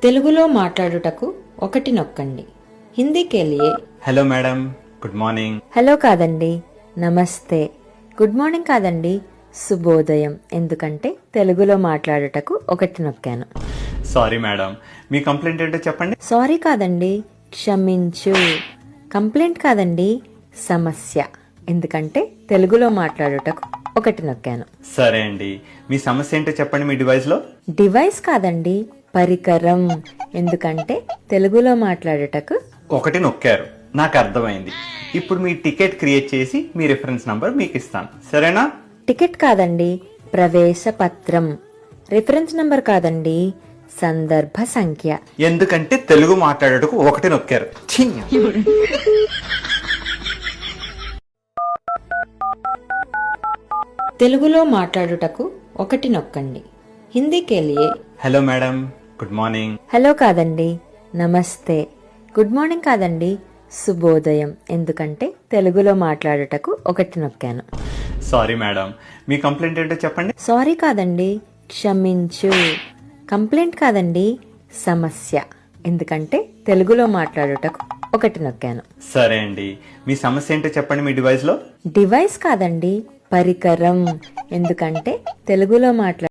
తెలుగులో మాట్లాడుటకు ఒకటి నొక్కండి. హిందీకే లియే hello madam, good morning. Hello కాదండి, నమస్తే. గుడ్ మార్నింగ్ కాదండి, శుభోదయం. ఎందుకంటే తెలుగులో మాట్లాడుటకు ఒకటి నొక్కాను. సారీ మేడం, మీ కంప్లైంట్ ఏంటో చెప్పండి. సారీ కాదండి, క్షమించు. కంప్లైంట్ కాదండి, సమస్య. ఎందుకంటే తెలుగులో మాట్లాడుటకు ఒకటి నొక్కాను. సరే అండి, మీ సమస్య ఏంటో చెప్పండి మీ డివైస్ లో. డివైస్ కాదండి, పరికరం. ఎందుకంటే తెలుగులో మాట్లాడుటకు ఒకటి నొక్కారు, నాకు అర్థమైంది. ఇప్పుడు మీ టికెట్ క్రియేట్ చేసి మీ రిఫరెన్స్ నంబర్ మీకు ఇస్తాను, సరేనా? టికెట్ కాదండి, ప్రవేశ పత్రం. రిఫరెన్స్ నంబర్ కాదండి, సందర్భ సంఖ్య. ఎందుకంటే తెలుగు మాట్లాడేటకు ఒకటి నొక్కారు. ఛీ! తెలుగులో మాట్లాడుటకు ఒకటి నొక్కండి. హిందీకే లియే hello madam, good morning. Hello కాదండి, నమస్తే. గుడ్ మార్నింగ్ కాదండి, శుభోదయం. ఎందుకంటే తెలుగులో మాట్లాడుటకు ఒకటి నొక్కాను. సారీ మేడం, మీ కంప్లైంట్ ఏంటో చెప్పండి. సారీ కాదండి, క్షమించు. కంప్లైంట్ కాదండి, సమస్య. ఎందుకంటే తెలుగులో మాట్లాడుటకు ఒకటి నొక్కాను. సరే అండి, మీ సమస్య ఏంటో చెప్పండి మీ డివైస్ లో. డివైస్ కాదండి, పరికరం. ఎందుకంటే తెలుగులో